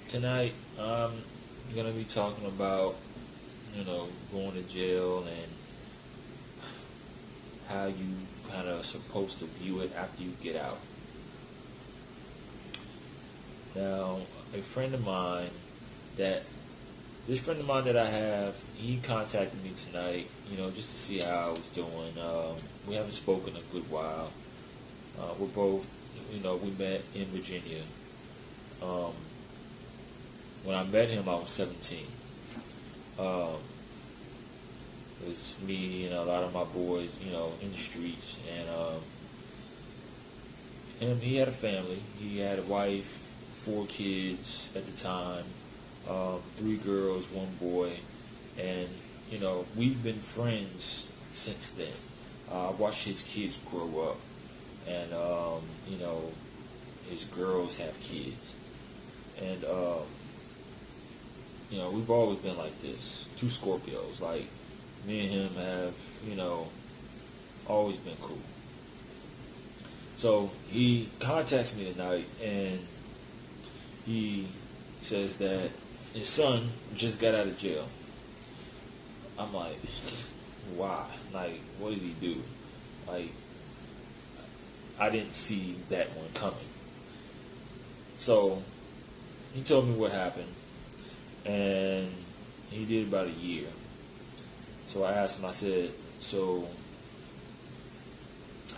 Tonight, I'm gonna be talking about, going to jail and how you kind of supposed to view it after you get out. Now, a friend of mine that this friend of mine that I have, he contacted me tonight, just to see how I was doing. We haven't spoken a good while. We're both, we met in Virginia. Um, when I met him, I was 17. Um, it was me and a lot of my boys, in the streets. And he had a family. He had a wife, 4 kids at the time, 3 girls, 1 boy. And, we've been friends since then. I watched his kids grow up. And, his girls have kids. And, we've always been like this. 2 Scorpios. Like, me and him have, always been cool. So he contacts me tonight and he says that his son just got out of jail. I'm like, why? Like, what did he do? Like, I didn't see that one coming. So he told me what happened, and he did about a year. So I asked him, I said, so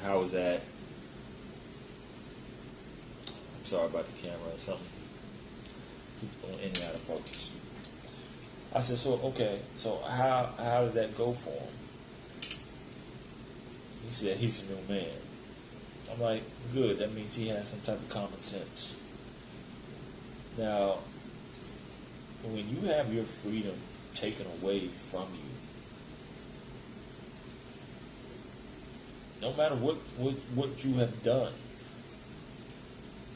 how was that? I'm sorry about the camera or something. Keeps going in and out of focus. I said, so how did that go for him? He said, he's a new man. I'm like, good, that means he has some type of common sense. Now, when you have your freedom taken away from you, no matter what you have done,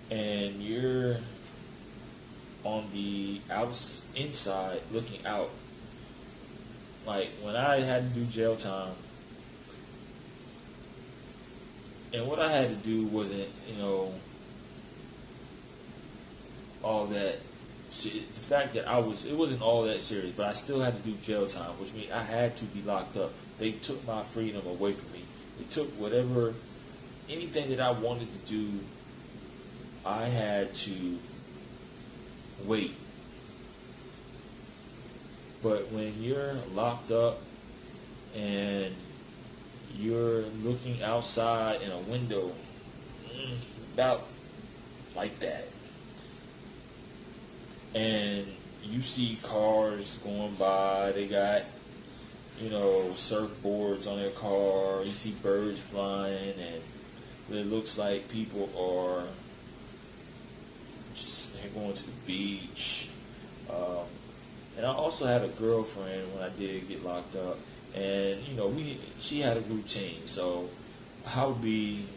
and you're on the inside looking out, like when I had to do jail time, and what I had to do wasn't, all that. The fact that it wasn't all that serious, but I still had to do jail time, which means I had to be locked up. They took my freedom away from me. They took anything that I wanted to do, I had to wait. But when you're locked up and you're looking outside in a window, about like that, and you see cars going by, they got, surfboards on their car, you see birds flying, and it looks like people are they're going to the beach. And I also had a girlfriend when I did get locked up, and, she had a routine, so I would be,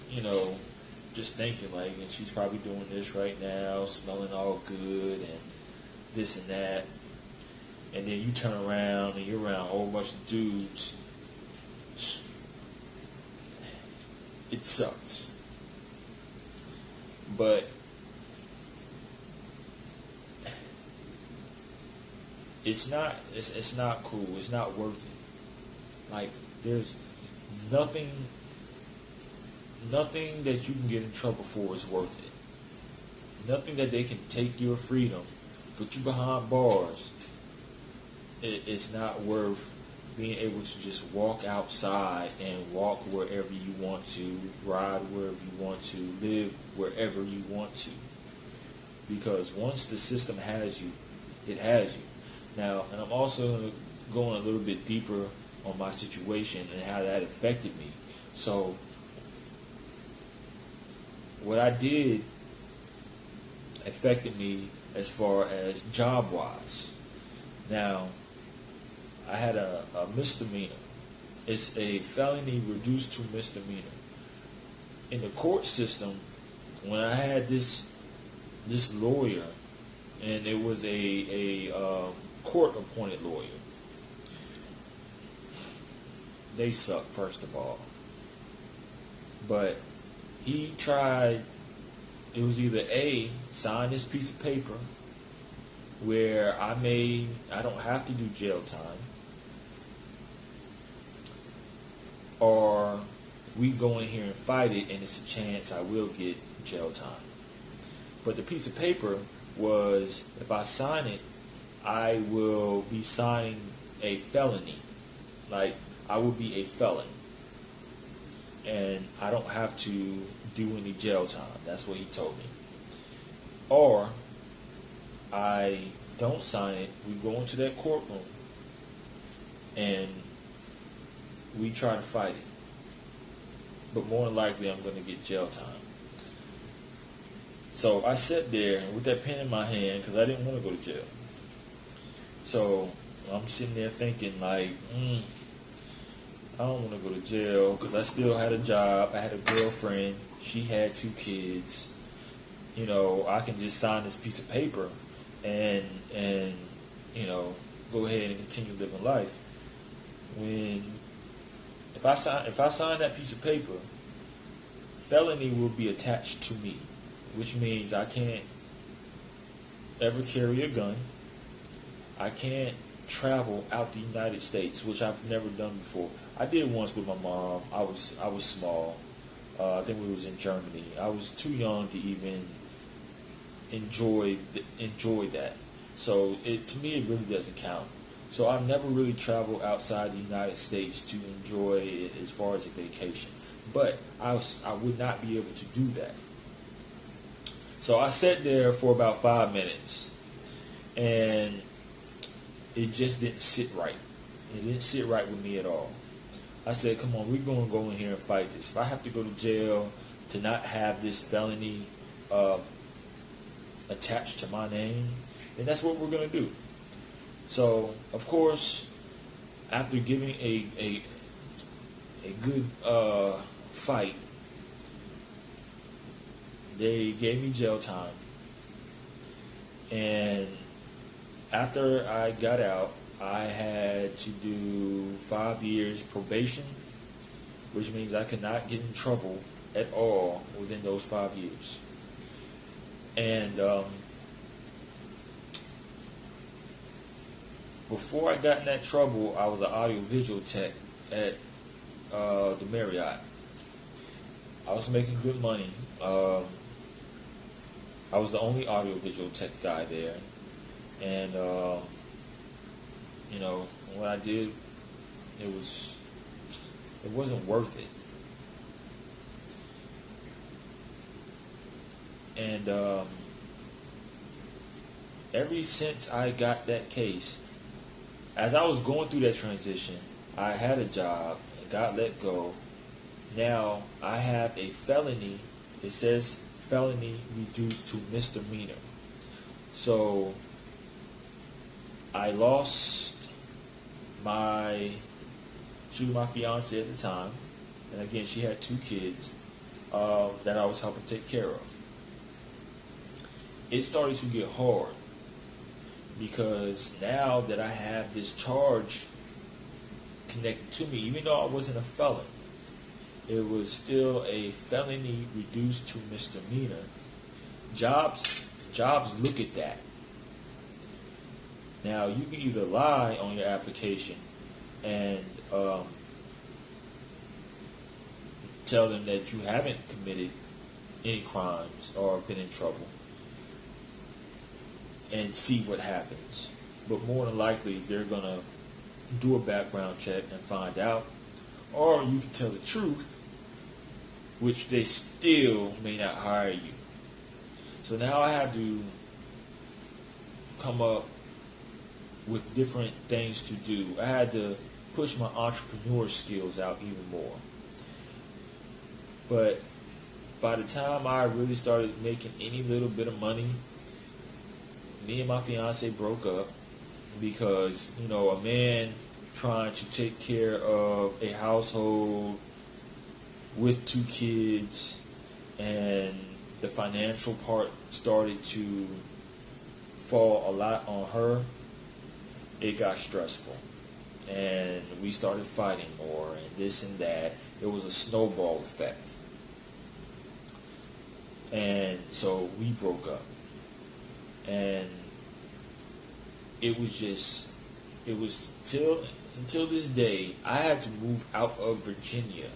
just thinking, like, and she's probably doing this right now, smelling all good, and this and that, and then you turn around and you're around a whole bunch of dudes. It sucks. But it's not cool. It's not worth it. Like, there's nothing that you can get in trouble for is worth it. Nothing that they can take your freedom, put you behind bars, it's not worth being able to just walk outside and walk wherever you want to, ride wherever you want to, live wherever you want to. Because once the system has you, it has you. Now, and I'm also going a little bit deeper on my situation and how that affected me. So, what I did affected me as far as job-wise. Now, I had a misdemeanor. It's a felony reduced to misdemeanor. In the court system, when I had this lawyer, and it was a court-appointed lawyer, they suck, first of all. But he tried, it was either A, sign this piece of paper, where I don't have to do jail time, or we go in here and fight it, and it's a chance I will get jail time. But the piece of paper was, if I sign it, I will be signing a felony. Like, I will be a felon. And I don't have to do any jail time. That's what he told me. Or, I don't sign it, we go into that courtroom, and we try to fight it. But more than likely, I'm going to get jail time. So I sat there with that pen in my hand because I didn't want to go to jail. So I'm sitting there thinking like, I don't want to go to jail because I still had a job. I had a girlfriend. She had 2 kids. You know, I can just sign this piece of paper and you know, go ahead and continue living life. If I sign that piece of paper, felony will be attached to me, which means I can't ever carry a gun. I can't travel out the United States, which I've never done before. I did once with my mom. I was small. I think we was in Germany. I was too young to even enjoy that. So to me, it really doesn't count. So I've never really traveled outside the United States to enjoy it as far as a vacation. But I would not be able to do that. So I sat there for about 5 minutes, and it just didn't sit right. It didn't sit right with me at all. I said, come on, we're going to go in here and fight this. If I have to go to jail to not have this felony attached to my name, then that's what we're going to do. So, of course, after giving a good fight, they gave me jail time. And after I got out, I had to do 5 years probation, which means I could not get in trouble at all within those 5 years. And before I got in that trouble, I was an audiovisual tech at the Marriott. I was making good money. I was the only audiovisual tech guy there. And, you know, what I did, it wasn't worth it. And ever since I got that case, as I was going through that transition, I had a job, got let go. Now I have a felony. It says felony reduced to misdemeanor. So I lost she was my fiance at the time, and again she had 2 kids that I was helping take care of. It started to get hard because now that I have this charge connected to me, even though I wasn't a felon, it was still a felony reduced to misdemeanor. Jobs look at that. Now, you can either lie on your application and tell them that you haven't committed any crimes or been in trouble and see what happens. But more than likely, they're going to do a background check and find out. Or you can tell the truth, which they still may not hire you. So now I have to come up with different things to do. I had to push my entrepreneur skills out even more. But by the time I really started making any little bit of money, me and my fiance broke up because, you know, a man trying to take care of a household with 2 kids, and the financial part started to fall a lot on her, it got stressful. And we started fighting more and this and that. It was a snowball effect. And so we broke up. And it was just, it was until this day, I had to move out of Virginia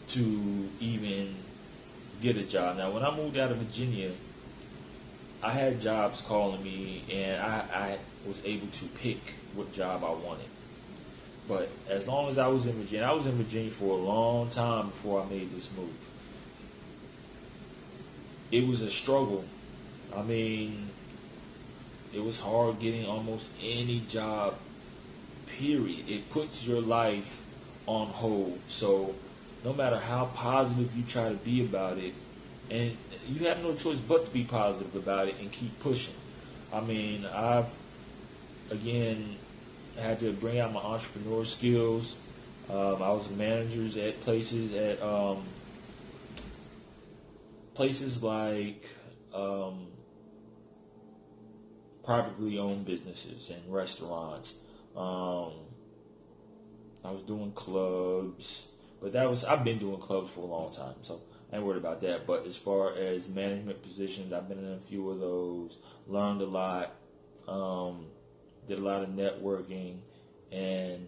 to even get a job. Now, when I moved out of Virginia, I had jobs calling me, and I was able to pick what job I wanted. But as long as I was in Virginia, I was in Virginia for a long time before I made this move. It was a struggle. I mean, it was hard getting almost any job, period. It puts your life on hold. So no matter how positive you try to be about it, and you have no choice but to be positive about it and keep pushing. I mean, I've, again, had to bring out my entrepreneur skills. I was managers at places like privately owned businesses and restaurants. I was doing clubs, but I've been doing clubs for a long time, so I ain't worried about that. But as far as management positions, I've been in a few of those, learned a lot, did a lot of networking, and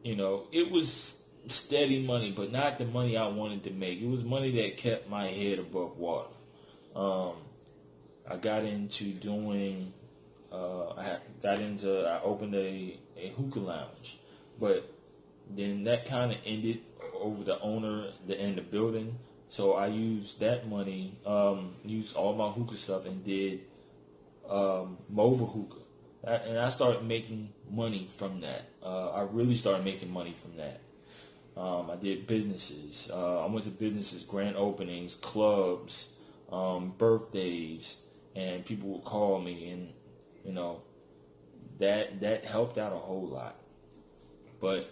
it was steady money, but not the money I wanted to make. It was money that kept my head above water. I got into doing, I opened a hookah lounge, but then that kind of ended over the owner and the building. So I used that money, used all my hookah stuff, and did mobile hookah. And I started making money from that. I really started making money from that. I did businesses. I went to businesses, grand openings, clubs, birthdays, and people would call me, and that helped out a whole lot. But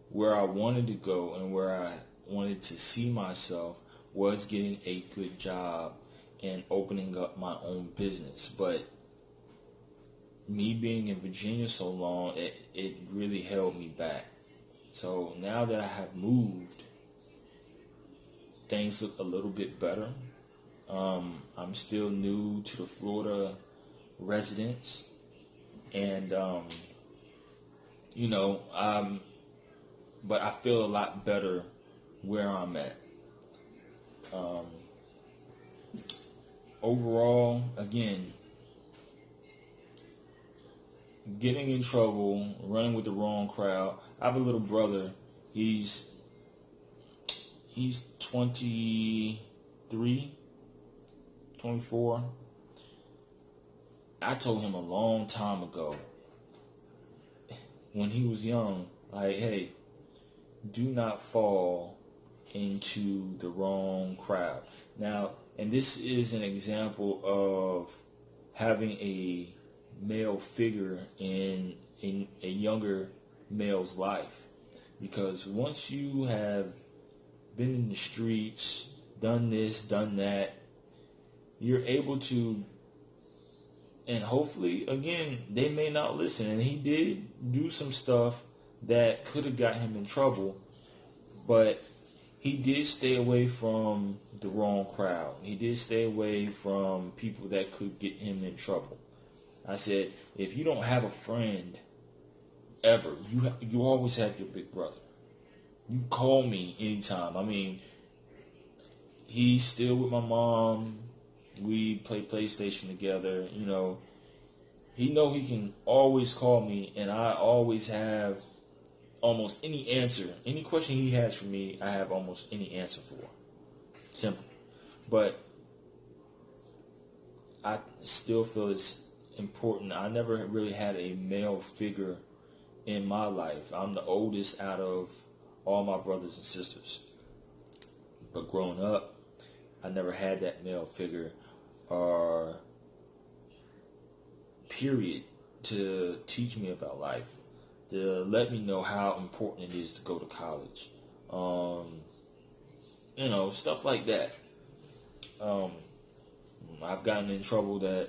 where I wanted to go and where I wanted to see myself was getting a good job and opening up my own business. But me being in Virginia so long, it really held me back. So now that I have moved, things look a little bit better. I'm still new to the Florida residents, and but I feel a lot better where I'm at. Overall, again, getting in trouble, running with the wrong crowd. I have a little brother. He's 23, 24. I told him a long time ago, when he was young, like, hey, do not fall into the wrong crowd. Now, and this is an example of having a male figure in a younger male's life, because once you have been in the streets, done this, done that, you're able to, and hopefully, again, they may not listen, and he did do some stuff that could have got him in trouble, but he did stay away from the wrong crowd. He did stay away from people that could get him in trouble. I said, if you don't have a friend ever, you always have your big brother. You call me anytime. I mean, he's still with my mom. We play PlayStation together. He can always call me, and I always have almost any answer. Any question he has for me, I have almost any answer for. Simple. But I still feel it's important. I never really had a male figure in my life. I'm the oldest out of all my brothers and sisters. But growing up, I never had that male figure or period to teach me about life, to let me know how important it is to go to college. Stuff like that. I've gotten in trouble that,